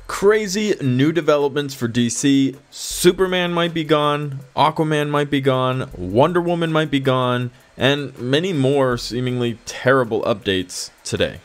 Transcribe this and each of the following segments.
Crazy new developments for DC. Superman might be gone, Aquaman might be gone, Wonder Woman might be gone, and many more seemingly terrible updates today.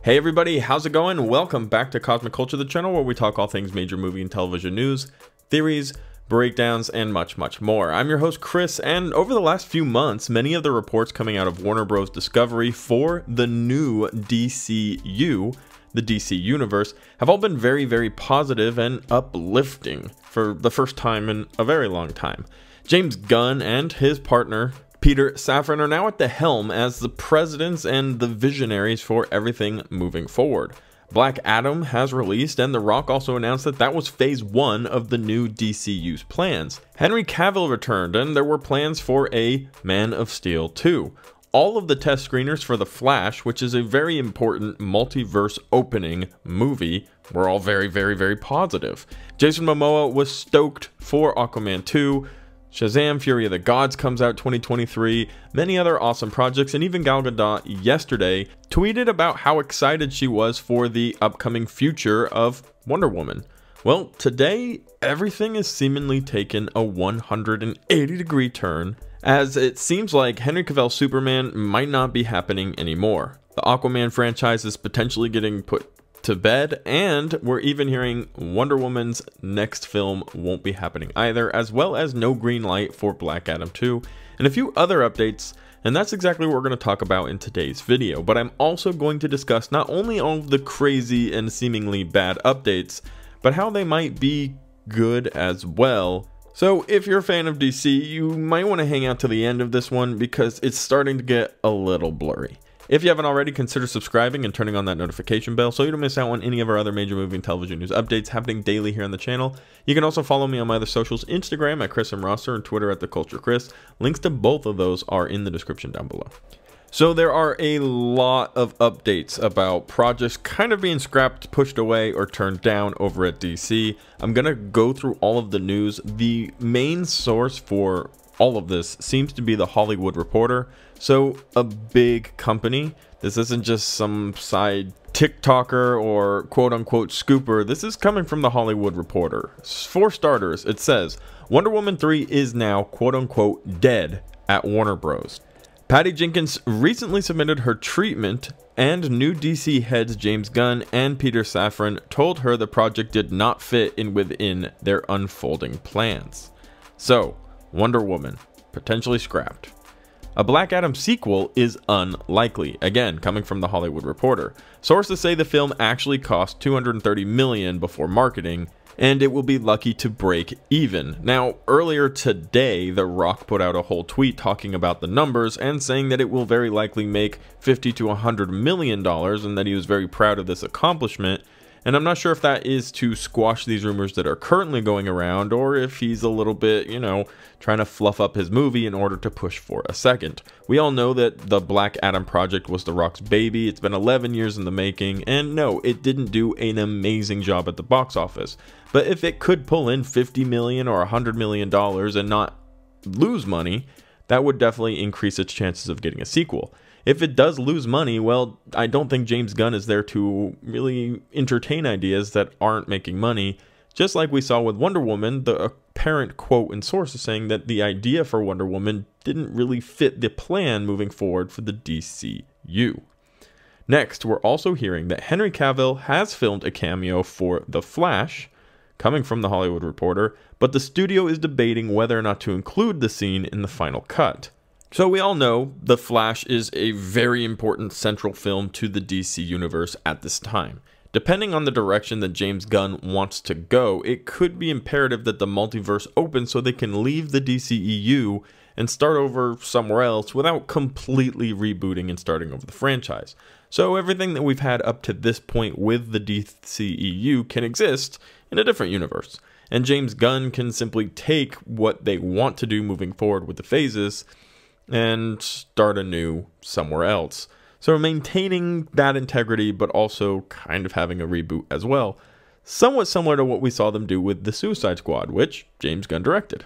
Hey everybody, how's it going? Welcome back to Cosmic Culture, the channel where we talk all things major movie and television news, theories, breakdowns, and much more. I'm your host Chris, and over the last few months, many of the reports coming out of Warner Bros. Discovery for the new DCU, the DC Universe, have all been very positive and uplifting for the first time in a very long time. James Gunn and his partner Peter Safran are now at the helm as the presidents and the visionaries for everything moving forward. Black Adam has released, and The Rock also announced that that was phase 1 of the new DCU's plans. Henry Cavill returned, and there were plans for a Man of Steel 2. All of the test screeners for The Flash, which is a very important multiverse opening movie, were all very positive. Jason Momoa was stoked for Aquaman 2. Shazam! Fury of the Gods comes out 2023, many other awesome projects, and even Gal Gadot yesterday tweeted about how excited she was for the upcoming future of Wonder Woman. Well, today, everything is seemingly taken a 180-degree turn, as it seems like Henry Cavill's Superman might not be happening anymore. The Aquaman franchise is potentially getting put to bed, and we're even hearing Wonder Woman's next film won't be happening either, as well as no green light for Black Adam 2, and a few other updates, and that's exactly what we're going to talk about in today's video. But I'm also going to discuss not only all of the crazy and seemingly bad updates, but how they might be good as well. So if you're a fan of DC, you might want to hang out to the end of this one because it's starting to get a little blurry. If you haven't already, consider subscribing and turning on that notification bell so you don't miss out on any of our other major movie and television news updates happening daily here on the channel. You can also follow me on my other socials, Instagram at Chris M. Rosser and Twitter at The Culture Chris. Links to both of those are in the description down below. So there are a lot of updates about projects kind of being scrapped, pushed away, or turned down over at DC. I'm going to go through all of the news. The main source for all of this seems to be The Hollywood Reporter. So a big company. This isn't just some side TikToker or quote-unquote scooper. This is coming from The Hollywood Reporter. For starters, it says Wonder Woman 3 is now quote-unquote dead at Warner Bros. Patty Jenkins recently submitted her treatment, and new DC heads James Gunn and Peter Safran told her the project did not fit in within their unfolding plans. So, Wonder Woman, potentially scrapped. A Black Adam sequel is unlikely, again coming from The Hollywood Reporter. Sources say the film actually cost $230 million before marketing, and it will be lucky to break even. Now, earlier today, The Rock put out a whole tweet talking about the numbers and saying that it will very likely make $50 to $100 million and that he was very proud of this accomplishment. And I'm not sure if that is to squash these rumors that are currently going around, or if he's a little bit, trying to fluff up his movie in order to push for a second. We all know that the Black Adam project was The Rock's baby. It's been 11 years in the making, and no, it didn't do an amazing job at the box office. But if it could pull in $50 million or $100 million and not lose money, that would definitely increase its chances of getting a sequel. If it does lose money, well, I don't think James Gunn is there to really entertain ideas that aren't making money. Just like we saw with Wonder Woman, the apparent quote in sources saying that the idea for Wonder Woman didn't really fit the plan moving forward for the DCU. Next, we're also hearing that Henry Cavill has filmed a cameo for The Flash, coming from The Hollywood Reporter, but the studio is debating whether or not to include the scene in the final cut. So we all know The Flash is a very important central film to the DC Universe at this time. Depending on the direction that James Gunn wants to go, it could be imperative that the multiverse open so they can leave the DCEU and start over somewhere else without completely rebooting and starting over the franchise. So everything that we've had up to this point with the DCEU can exist in a different universe. And James Gunn can simply take what they want to do moving forward with the phases and start anew somewhere else. So maintaining that integrity, but also kind of having a reboot as well. Somewhat similar to what we saw them do with the Suicide Squad, which James Gunn directed.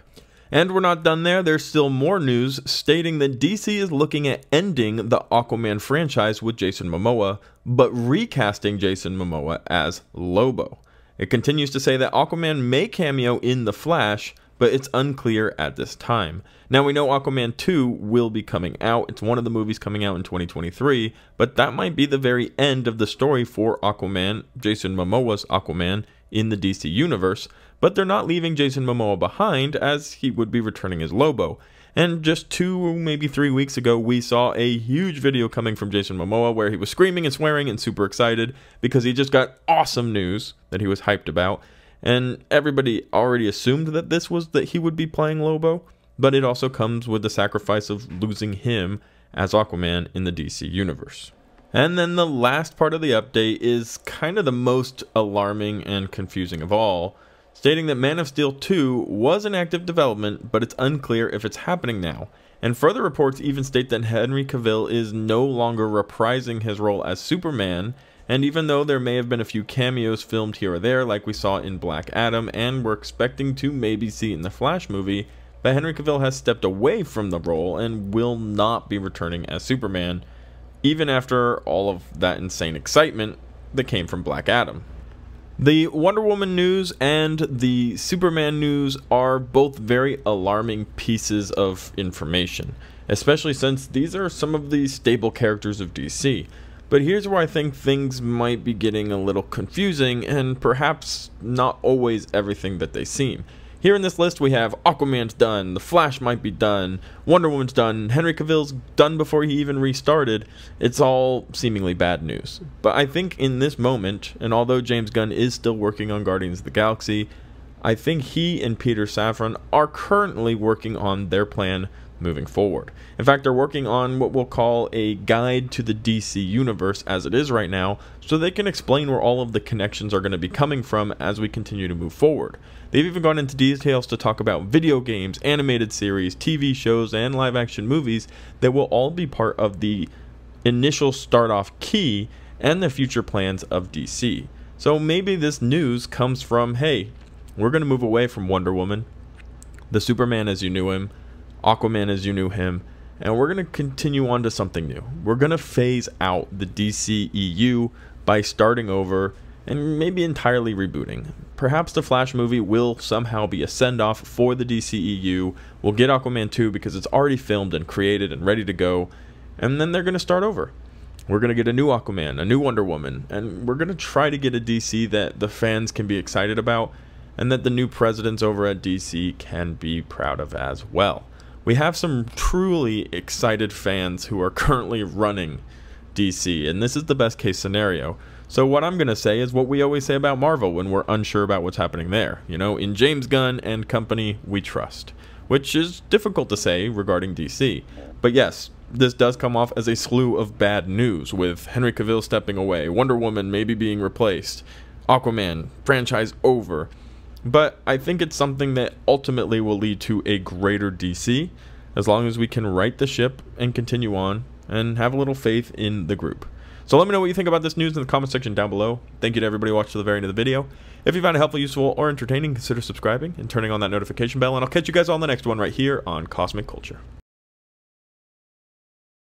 And we're not done there. There's still more news stating that DC is looking at ending the Aquaman franchise with Jason Momoa, but recasting Jason Momoa as Lobo. It continues to say that Aquaman may cameo in The Flash, but it's unclear at this time. Now we know Aquaman 2 will be coming out. It's one of the movies coming out in 2023, but that might be the very end of the story for Aquaman, Jason Momoa's Aquaman, in the DC universe, but they're not leaving Jason Momoa behind, as he would be returning as Lobo. And just 2, maybe 3 weeks ago, we saw a huge video coming from Jason Momoa where he was screaming and swearing and super excited because he just got awesome news that he was hyped about. And everybody already assumed that this was that he would be playing Lobo, but it also comes with the sacrifice of losing him as Aquaman in the DC universe. And then the last part of the update is kind of the most alarming and confusing of all, stating that Man of Steel 2 was in active development, but it's unclear if it's happening now. And further reports even state that Henry Cavill is no longer reprising his role as Superman, and even though there may have been a few cameos filmed here or there like we saw in Black Adam and we're expecting to maybe see in the Flash movie, but Henry Cavill has stepped away from the role and will not be returning as Superman, even after all of that insane excitement that came from Black Adam. The Wonder Woman news and the Superman news are both very alarming pieces of information, especially since these are some of the stable characters of DC. But here's where I think things might be getting a little confusing and perhaps not always everything that they seem. Here in this list we have Aquaman's done, The Flash might be done, Wonder Woman's done, Henry Cavill's done before he even restarted. It's all seemingly bad news. But I think in this moment, and although James Gunn is still working on Guardians of the Galaxy, I think he and Peter Safran are currently working on their plan moving forward. In fact, they're working on what we'll call a guide to the DC universe as it is right now, so they can explain where all of the connections are going to be coming from as we continue to move forward. They've even gone into details to talk about video games, animated series, TV shows, and live action movies that will all be part of the initial start off key and the future plans of DC. So maybe this news comes from, hey, we're going to move away from Wonder Woman, the Superman as you knew him, Aquaman as you knew him, and we're going to continue on to something new. We're going to phase out the DCEU by starting over and maybe entirely rebooting. Perhaps the Flash movie will somehow be a send-off for the DCEU. We'll get Aquaman 2 because it's already filmed and created and ready to go, and then they're going to start over. We're going to get a new Aquaman, a new Wonder Woman, and we're going to try to get a DC that the fans can be excited about and that the new presidents over at DC can be proud of as well. We have some truly excited fans who are currently running DC, and this is the best case scenario. So what I'm going to say is what we always say about Marvel when we're unsure about what's happening there. You know, in James Gunn and company, we trust. Which is difficult to say regarding DC. But yes, this does come off as a slew of bad news, with Henry Cavill stepping away, Wonder Woman maybe being replaced, Aquaman, franchise over. But I think it's something that ultimately will lead to a greater DC, as long as we can right the ship and continue on and have a little faith in the group. So let me know what you think about this news in the comment section down below. Thank you to everybody who watched to the very end of the video. If you found it helpful, useful, or entertaining, consider subscribing and turning on that notification bell, and I'll catch you guys on the next one right here on Cosmic Culture.